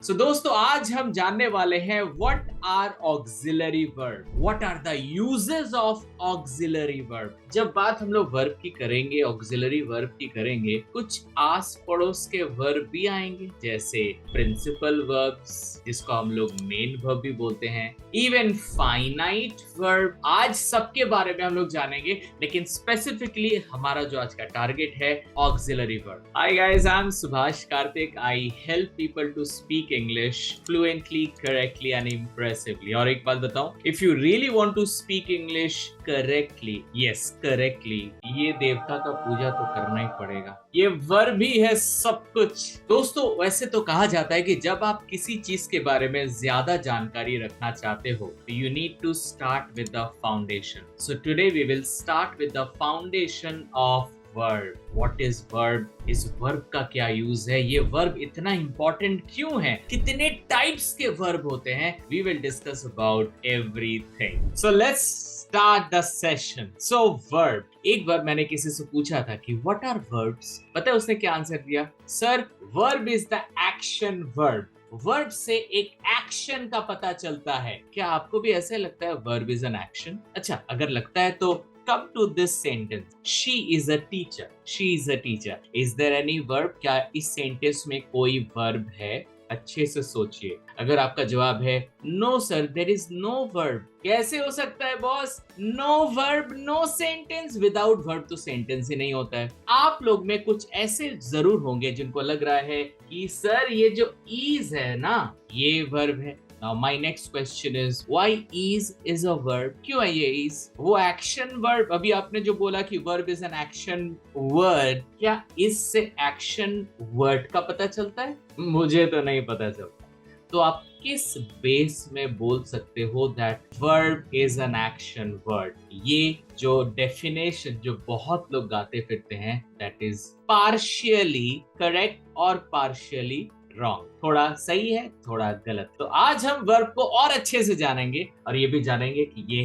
सो दोस्तों आज हम जानने वाले हैं what are auxiliary verb, what are the uses of auxiliary verb. जब बात हम लोग वर्ब की करेंगे, ऑक्सिलरी वर्ब की करेंगे, कुछ आस पड़ोस के वर्ब भी आएंगे, जैसे प्रिंसिपल वर्ब्स जिसको हम लोग मेन वर्ब भी बोलते हैं, इवन फाइनाइट वर्ब। आज सबके बारे में हम लोग जानेंगे, लेकिन स्पेसिफिकली हमारा जो आज का टारगेट है auxiliary verb. Hi guys, I am Subhash Kartik. I help people to speak English fluently, correctly and impressively। और एक बात बताऊं, if you really want to speak English correctly, yes correctly, ये देवता का पूजा तो करना ही पड़ेगा, ये वर्ब ही है सब कुछ। दोस्तों वैसे तो कहा जाता है कि जब आप किसी चीज के बारे में ज्यादा जानकारी रखना चाहते हो, you need to start with the foundation। So today we will start with the foundation of verb. What is verb, इस वर्ब का क्या यूज है, ये वर्ब इतना इंपॉर्टेंट क्यों है, कितने टाइप्स के वर्ब होते हैं, we will discuss about everything. So let's start the session. So verb, एक बार मैंने किसी से पूछा था कि व्हाट आर वर्ब्स, पता है उसने क्या आंसर दिया? Sir verb is the action verb. Verb से एक एक्शन का पता चलता है। क्या आपको भी ऐसे लगता है वर्ब इज एन एक्शन? अच्छा, अगर लगता है तो come to this sentence, she is a teacher, she is a teacher, is there any verb? क्या इस सेंटेंस में कोई वर्ब है? अच्छे से सोचिए। अगर आपका जवाब है no sir, there is no verb. कैसे हो सकता है boss? No verb no sentence, without verb तो सेंटेंस ही नहीं होता है। आप लोग में कुछ ऐसे जरूर होंगे जिनको लग रहा है कि सर ये जो is है ना, ये वर्ब है। Now my next question is why is a verb? क्यों है ये is? वो action verb, अभी आपने जो बोला कि verb is an action word, क्या इससे action word का पता चलता है? मुझे तो नहीं पता चलता। तो आप किस बेस में बोल सकते हो that verb is an action word? ये जो डेफिनेशन जो बहुत लोग गाते फिरते हैं, that is partially correct और partially रॉन्ग, थोड़ा सही है थोड़ा गलत। तो आज हम वर्ब को और अच्छे से जानेंगे और ये भी जानेंगे कि ये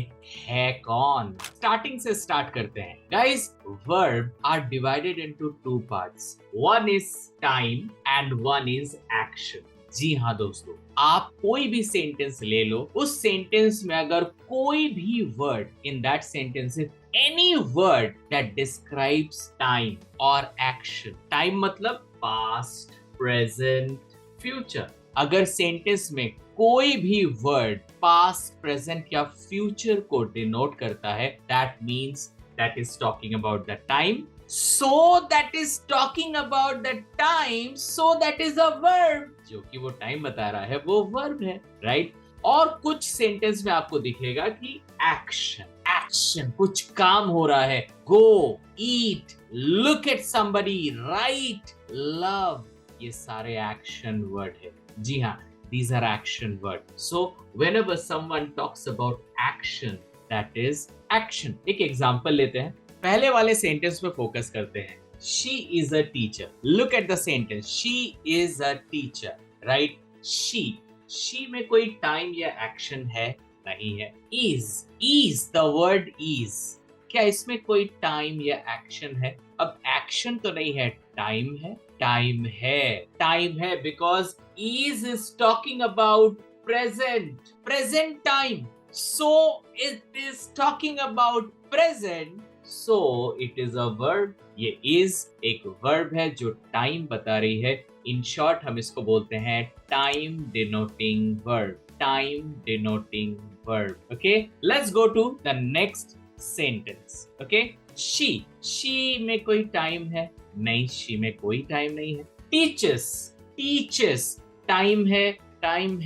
है कौन। स्टार्टिंग से स्टार्ट करते हैं। Guys, verb are divided into two parts, one is time and one is action. जी हाँ दोस्तों, आप कोई भी सेंटेंस ले लो, उस सेंटेंस में अगर कोई भी word in that sentence, any word that describes time और एक्शन, टाइम मतलब पास्ट, प्रेजेंट, फ्यूचर, अगर सेंटेंस में कोई भी वर्ड पास्ट, प्रेजेंट या फ्यूचर को डिनोट करता है, that means that is talking about the time, so that is talking about the time, so that is a verb. जो कि वो टाइम बता रहा है वो वर्ब है, राइट? और कुछ सेंटेंस में आपको दिखेगा कि एक्शन, एक्शन, कुछ काम हो रहा है, go, eat, look at somebody, write, love, ये सारे एक्शन वर्ड है। जी हाँ, these are action words. So whenever someone talks about action, that is action. एक एग्जांपल लेते हैं, पहले वाले सेंटेंस पे फोकस करते हैं। She is a teacher. Look at the sentence. She is a teacher, right? She में कोई टाइम या एक्शन है? नहीं है। Is the word is, क्या इसमें कोई टाइम या एक्शन है? अब एक्शन तो नहीं है, टाइम है। टाइम है because is talking about present time, so it is talking about present, so it is a verb। ये is एक verb है जो टाइम बता रही है। इन शॉर्ट हम इसको बोलते हैं time denoting verb. Okay, let's go to the next sentence. Okay, she में कोई टाइम है? नहीं, she में कोई टाइम नहीं है। teaches, टाइम है, राइट,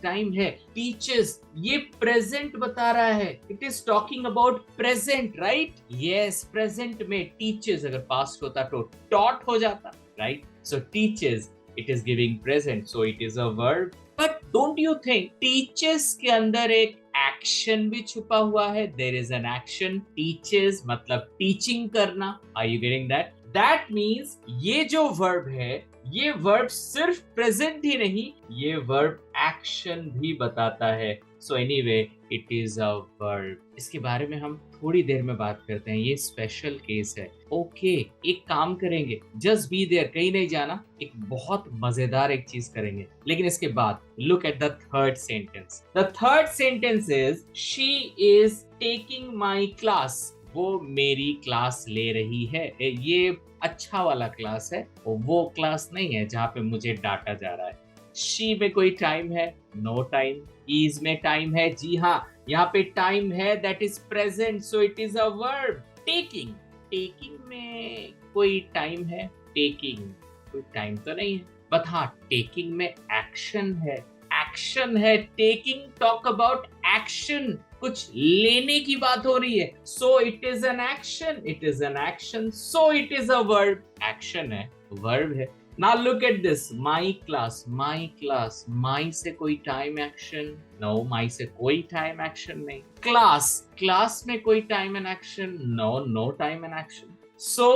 टाइम है। teaches, ये प्रेजेंट बता रहा है, it is talking about present, right? Yes, present में teaches अगर पास्ट होता तो taught हो जाता, right? So teaches, it is giving present, so it is a verb. But don't you think teaches के अंदर एक एक्शन भी छुपा हुआ है? There is an action. Teaches मतलब टीचिंग करना। Are you getting that? That means ये जो वर्ब है, ये वर्ब सिर्फ प्रेजेंट ही नहीं, ये वर्ब एक्शन भी बताता है। So anyway it is a verb. इसके बारे में हम थोड़ी देर में बात करते हैं, ये स्पेशल केस है। ओके, एक काम करेंगे, जस्ट बी देयर, कहीं नहीं जाना, एक बहुत मजेदार एक चीज करेंगे। लेकिन इसके बाद look at the third sentence. The third sentence is she is taking my class. वो मेरी क्लास ले रही है। ये अच्छा वाला क्लास है, वो क्लास नहीं है जहाँ पे मुझे डांटा जा रहा है। शी में कोई टाइम है? No time. इज में टाइम है? जी हाँ, यहाँ पे टाइम है, that is present, so it is a verb. Taking, taking में कोई टाइम है? टेकिंग कोई टाइम तो नहीं है, बट हाँ टेकिंग में एक्शन है, एक्शन है। टेकिंग टॉक अबाउट एक्शन, कुछ लेने की बात हो रही है, सो it is an action, it is an action, so it is a verb. Action है, वर्ब है। Now look at this, my class, my class, my से कोई टाइम एक्शन? No, my से कोई टाइम एक्शन नहीं। क्लास, क्लास में कोई time and action? No, no time and action. So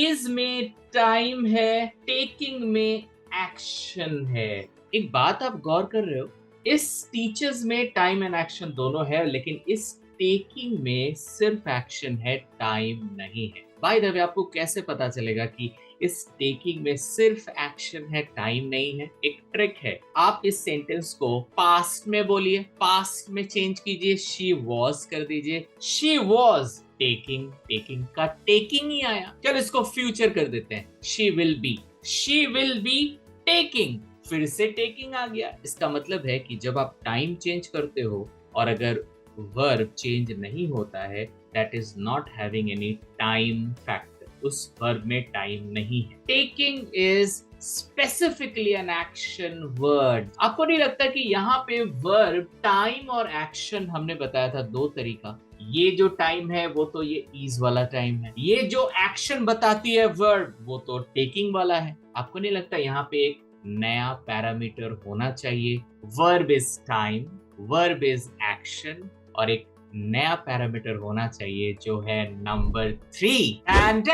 is में टाइम है, टेकिंग में एक्शन है। एक बात आप गौर कर रहे हो, इस टीचर्स में टाइम एंड एक्शन दोनों है, लेकिन इस टेकिंग में सिर्फ एक्शन है, टाइम नहीं है। बाय द वे, आपको कैसे पता चलेगा कि इस टेकिंग में सिर्फ एक्शन है, टाइम नहीं है? एक ट्रिक है, आप इस सेंटेंस को पास्ट में बोलिए, पास्ट में चेंज कीजिए, शी वॉज कर दीजिए, शी वॉज टेकिंग, टेकिंग का टेकिंग ही आया। चलो इसको फ्यूचर कर देते हैं, शी विल बी टेकिंग, फिर से टेकिंग आ गया। इसका मतलब है कि जब आप टाइम चेंज करते हो और अगर वर्ब चेंज नहीं होता है, that is not having any time factor, उस वर्ब में टाइम नहीं है। Taking is specifically an action word. आपको नहीं लगता कि यहाँ पे वर्ब, टाइम और एक्शन हमने बताया था दो तरीका। ये जो टाइम है वो तो ये इज वाला टाइम है, ये जो एक्शन बताती है वर्ब वो तो टेकिंग वाला है। आपको नहीं लगता यहाँ पे एक नया पैरामीटर होना चाहिए? Verb is time, verb is action, और एक नया पैरामीटर होना चाहिए जो है number 3। And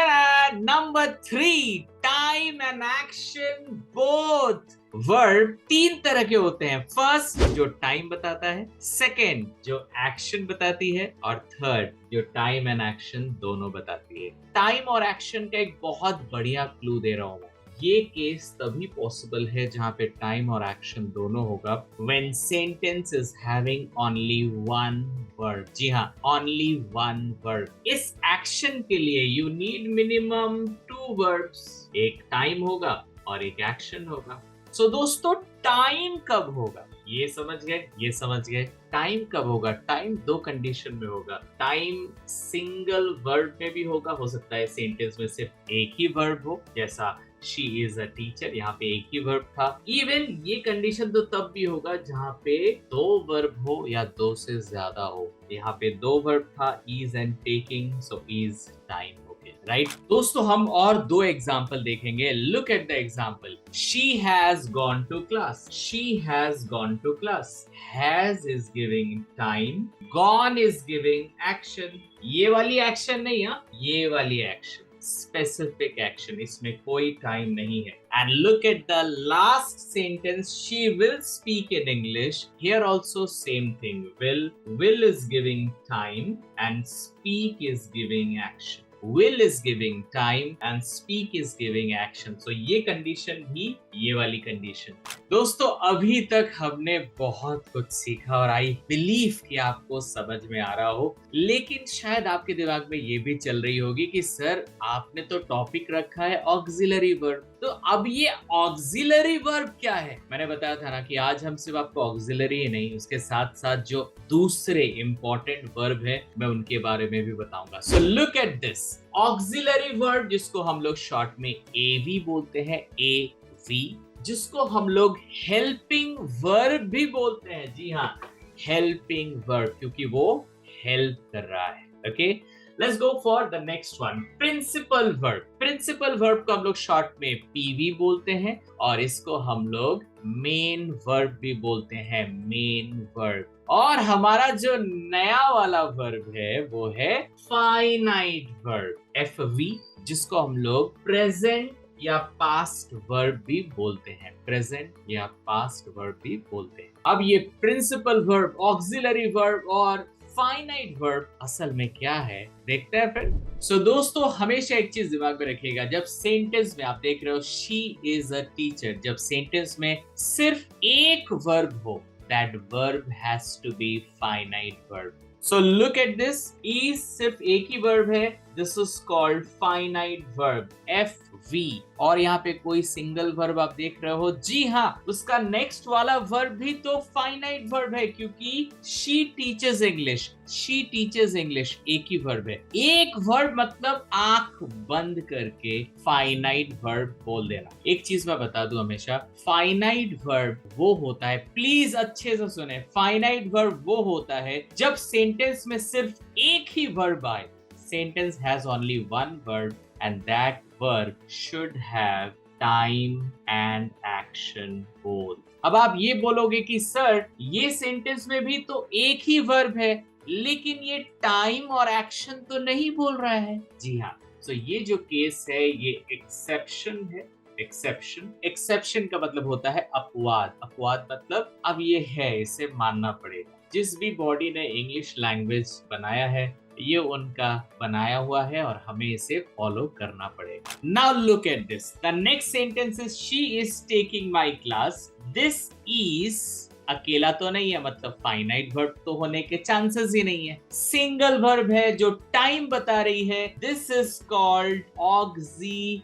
number 3, time and action both. Verb 3 तरह के होते हैं, फर्स्ट जो टाइम बताता है, सेकेंड जो एक्शन बताती है, और थर्ड जो टाइम एंड एक्शन दोनों बताती है। टाइम और एक्शन का एक बहुत बढ़िया क्लू दे रहा हूं मैं। ये केस तभी पॉसिबल है जहां पे टाइम और एक्शन दोनों होगा, when sentence is having only one verb। जी हाँ, only one verb। इस एक्शन के लिए you need minimum 2 verbs, एक टाइम होगा और एक एक्शन होगा। सो दोस्तों, टाइम कब होगा? ये समझ गए। टाइम कब होगा? टाइम 2 कंडीशन में होगा। टाइम सिंगल वर्ब में भी होगा, हो सकता है सेंटेंस में सिर्फ एक ही वर्ब हो, जैसा शी इज अ टीचर, यहाँ पे एक ही वर्ब था। इवन ये कंडीशन तो तब भी होगा जहाँ पे 2 वर्ब हो या 2 से ज्यादा हो। यहाँ पे 2 वर्ब था, is and taking, so is time. Right दोस्तों, हम और 2 एग्जाम्पल देखेंगे। Look at the example, she has gone to class, she has gone to class. Has is giving time, gone is giving action. ये वाली action नहीं, हाँ ये वाली एक्शन, स्पेसिफिक एक्शन, इसमें कोई टाइम नहीं है। And look at the last sentence, she will speak in English. Here also same thing, will is giving time and speak is giving action. will is giving time and speak is giving action। so ये condition भी ये वाली condition. दोस्तों, अभी तक हमने बहुत कुछ सीखा और आई बिलीव कि आपको समझ में आ रहा हो, लेकिन शायद आपके दिमाग में ये भी चल रही होगी कि सर आपने तो टॉपिक रखा है ऑक्सिलरी वर्ब, तो अब ये ऑक्सिलरी वर्ब क्या है? मैंने बताया था ना कि आज हम सिर्फ आपको ऑक्सिलरी ही नहीं, उसके साथ साथ जो दूसरे इंपॉर्टेंट वर्ब है मैं उनके बारे में भी बताऊंगा। सो look at this, auxiliary verb जिसको हम लोग शॉर्ट में एवी बोलते हैं, एवी, जिसको हम लोग हेल्पिंग वर्ब भी बोलते हैं। जी हाँ, हेल्पिंग वर्ब, क्योंकि वो हेल्प कर रहा है। Okay, let's go for the next one, principal verb. Principal verb को हम लोग शॉर्ट में पीवी बोलते हैं, और इसको हम लोग मेन वर्ब भी बोलते हैं, मेन वर्ब। और हमारा जो नया वाला वर्ब है वो है फाइनाइट वर्ब, एफवी, जिसको हम लोग प्रेजेंट या पास्ट वर्ब भी बोलते हैं, प्रेजेंट या पास्ट वर्ब भी बोलते हैं। अब ये प्रिंसिपल वर्ब, ऑक्सिलरी वर्ब और फाइनाइट वर्ब असल में क्या है, देखते हैं फिर। सो दोस्तों, हमेशा एक चीज दिमाग में रखिएगा, जब सेंटेंस में आप देख रहे हो शी इज अ टीचर, जब सेंटेंस में सिर्फ एक वर्ब हो, that verb has to be finite verb. So look at this, is सिर्फ एक ही वर्ब है, this is called finite verb, FV। और यहाँ पे कोई सिंगल वर्ब आप देख रहे हो, जी हाँ, उसका नेक्स्ट वाला वर्ब भी तो फाइनाइट वर्ब है, क्योंकि she teachers English, she teachers English एक ही वर्ब है। एक वर्ब मतलब आंख बंद करके फाइनाइट वर्ब बोल देना। एक चीज मैं बता दूं, हमेशा फाइनाइट वर्ब वो होता है, प्लीज अच्छे से सुने, फाइनाइट वर्ब वो होता है जब सेंटेंस में सिर्फ एक ही वर्ब आए, sentence has only one verb and that verb should have time and action both। अब आप ये बोलोगे कि सर ये सेंटेंस में भी तो एक ही वर्ब है, लेकिन ये टाइम और एक्शन तो नहीं बोल रहा है। जी हाँ, तो ये जो केस है ये एक्सेप्शन है। एक्सेप्शन का मतलब होता है अपवाद। अपवाद मतलब अब ये है, इसे मानना पड़ेगा। जिस भी बॉडी ने इंग्लिश लैंग्वेज बनाया है, ये उनका बनाया हुआ है और हमें इसे फॉलो करना पड़ेगा। Now look at this, the next sentence is she is taking my class. This is अकेला तो नहीं है, मतलब फाइनाइट वर्ब तो होने के चांसेस ही नहीं है। सिंगल वर्ब है जो टाइम बता रही है, this is called auxiliary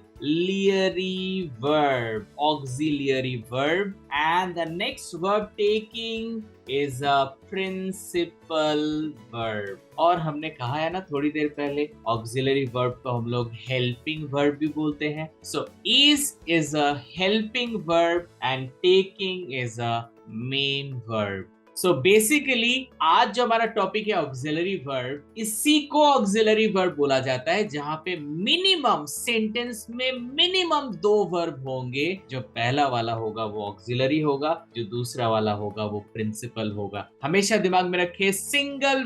verb, auxiliary verb, and the next verb taking is a principal verb। और हमने कहा है ना थोड़ी देर पहले, auxiliary verb को हम लोग helping verb भी बोलते हैं। So is a helping verb and taking is a main verb। So basically आज जो हमारा टॉपिक है ऑक्सिलरी वर्ब, इसी को ऑक्सिलरी वर्ब बोला जाता है, जहां पे मिनिमम सेंटेंस में मिनिमम 2 वर्ब होंगे। जो पहला वाला होगा वो ऑक्सिलरी होगा, जो दूसरा वाला होगा वो प्रिंसिपल होगा। हमेशा दिमाग में रखे, सिंगल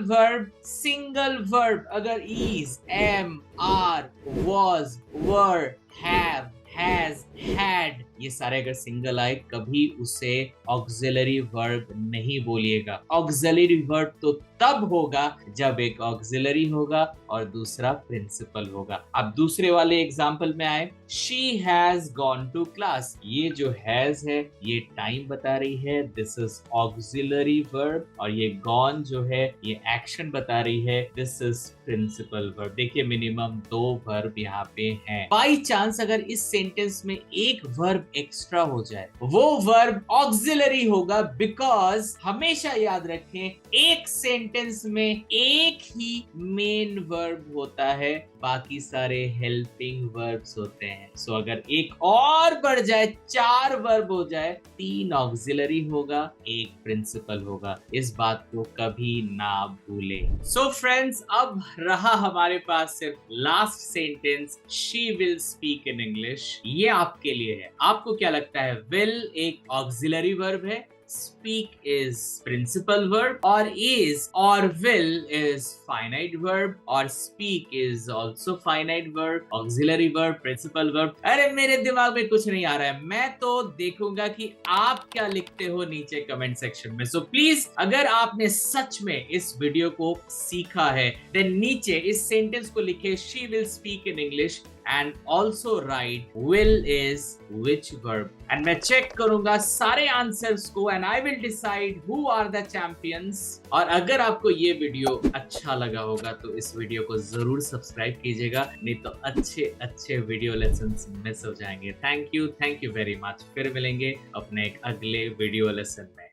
वर्ब अगर is, am, are, was, were, have, has, had, ये सारे अगर सिंगल आए, कभी उसे ऑक्सिलरी वर्ब नहीं बोलिएगा। ऑक्सिलरी वर्ब तो तब होगा जब एक ऑक्सिलरी होगा और दूसरा प्रिंसिपल होगा। अब दूसरे वाले एग्जांपल में आए, she has gone to class. ये जो हैज है ये टाइम बता रही है, दिस इज ऑक्सिलरी वर्ब, और ये गॉन जो है ये एक्शन बता रही है, दिस इज प्रिंसिपल वर्ब। देखिए मिनिमम 2 वर्ब यहाँ पे हैं। बाई चांस अगर इस सेंटेंस में एक वर्ब एक्स्ट्रा हो जाए, वो वर्ब ऑक्सिलरी होगा, बिकॉज हमेशा याद रखें एक सेंटेंस में एक ही मेन वर्ब होता है, बाकी सारे हेल्पिंग वर्ब्स होते हैं। सो अगर एक और बढ़ जाए, 4 वर्ब हो जाए, 3 ऑक्सिलरी होगा, 1 प्रिंसिपल होगा। इस बात को कभी ना भूले। सो फ्रेंड्स, अब रहा हमारे पास सिर्फ last sentence, she will speak in English. ये आपके लिए है। आपको क्या लगता है, विल एक ऑक्सिलरी वर्ब है, speak is principal verb, or is or will is finite verb, or speak is also finite verb, auxiliary verb, principal verb। अरे मेरे दिमाग में कुछ नहीं आ रहा है, मैं तो देखूंगा कि आप क्या लिखते हो नीचे कमेंट सेक्शन में। सो प्लीज, अगर आपने सच में इस वीडियो को सीखा है, देन नीचे इस सेंटेंस को लिखे, she will speak in English, and also write will is which verb, and मैं चेक करूंगा सारे आंसर्स को, and I will decide who are the champions। और अगर आपको ये वीडियो अच्छा लगा होगा तो इस वीडियो को जरूर सब्सक्राइब कीजिएगा, नहीं तो अच्छे वीडियो लेसन्स मिस हो जाएंगे। Thank you very much. फिर मिलेंगे अपने एक अगले वीडियो लेसन में।